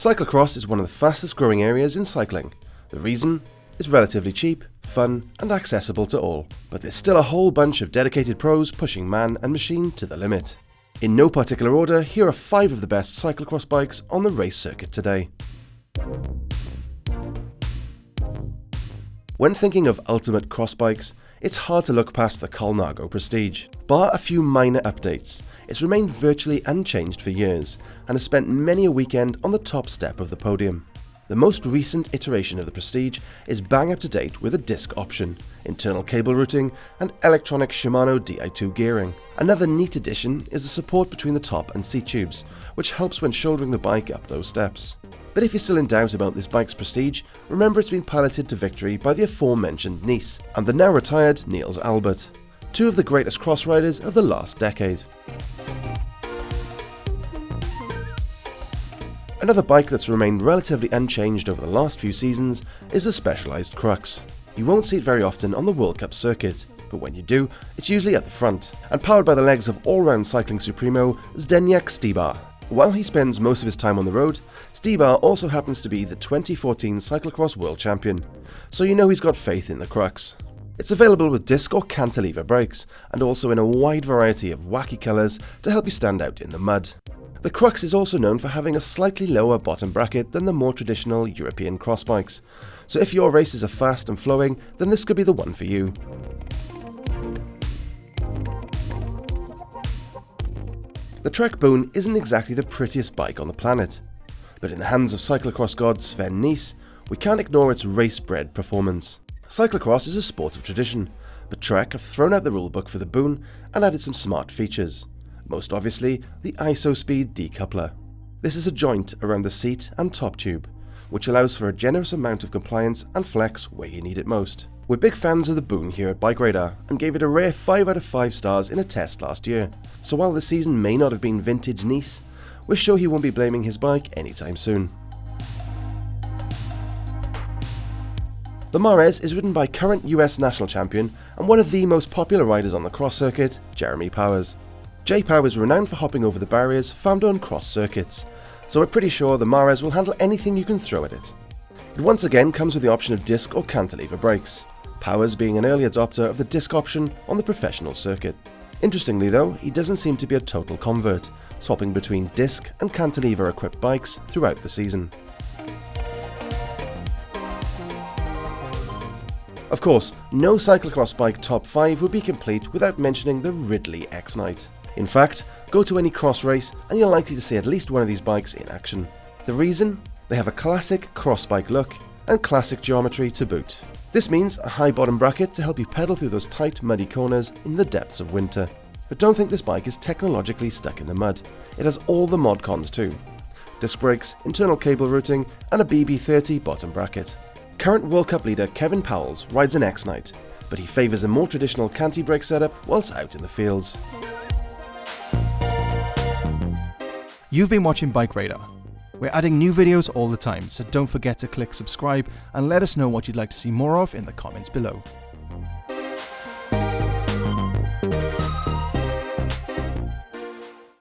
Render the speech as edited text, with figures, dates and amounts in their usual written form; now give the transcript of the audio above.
Cyclocross is one of the fastest growing areas in cycling. The reason? It's relatively cheap, fun and accessible to all. But there's still a whole bunch of dedicated pros pushing man and machine to the limit. In no particular order, here are 5 of the best cyclocross bikes on the race circuit today. When thinking of ultimate cross bikes, it's hard to look past the Colnago Prestige. Bar a few minor updates, it's remained virtually unchanged for years and has spent many a weekend on the top step of the podium. The most recent iteration of the Prestige is bang up to date with a disc option, internal cable routing and electronic Shimano Di2 gearing. Another neat addition is the support between the top and seat tubes, which helps when shouldering the bike up those steps. But if you're still in doubt about this bike's prestige, remember it's been piloted to victory by the aforementioned Nice and the now retired Niels Albert, 2 of the greatest cross riders of the last decade. Another bike that's remained relatively unchanged over the last few seasons is the Specialized Crux. You won't see it very often on the World Cup circuit, but when you do, it's usually at the front, and powered by the legs of all-round cycling supremo Zdeněk Stybar. While he spends most of his time on the road, Stybar also happens to be the 2014 Cyclocross World Champion, so you know he's got faith in the Crux. It's available with disc or cantilever brakes, and also in a wide variety of wacky colours to help you stand out in the mud. The Crux is also known for having a slightly lower bottom bracket than the more traditional European cross bikes, so if your races are fast and flowing, then this could be the one for you. The Trek Boon isn't exactly the prettiest bike on the planet, but in the hands of cyclocross god Sven Nys, we can't ignore its race-bred performance. Cyclocross is a sport of tradition, but Trek have thrown out the rulebook for the Boon and added some smart features. Most obviously, the ISO-speed decoupler. This is a joint around the seat and top tube, which allows for a generous amount of compliance and flex where you need it most. We're big fans of the Boon here at BikeRadar and gave it a rare 5 out of 5 stars in a test last year, so while the season may not have been vintage Nice, we're sure he won't be blaming his bike anytime soon. The Marez is ridden by current US national champion and one of the most popular riders on the cross circuit, Jeremy Powers. J-Pow is renowned for hopping over the barriers found on cross circuits, so we're pretty sure the Marez will handle anything you can throw at it. It once again comes with the option of disc or cantilever brakes, Powers being an early adopter of the disc option on the professional circuit. Interestingly though, he doesn't seem to be a total convert, swapping between disc and cantilever equipped bikes throughout the season. Of course, no cyclocross bike top 5 would be complete without mentioning the Ridley X-Knight. In fact, go to any cross race and you're likely to see at least one of these bikes in action. The reason? They have a classic cross bike look and classic geometry to boot. This means a high bottom bracket to help you pedal through those tight muddy corners in the depths of winter. But don't think this bike is technologically stuck in the mud. It has all the mod cons too. Disc brakes, internal cable routing and a BB30 bottom bracket. Current World Cup leader Kevin Powles rides an X-Knight, but he favours a more traditional canti-brake setup whilst out in the fields. You've been watching BikeRadar. We're adding new videos all the time, so don't forget to click subscribe and let us know what you'd like to see more of in the comments below.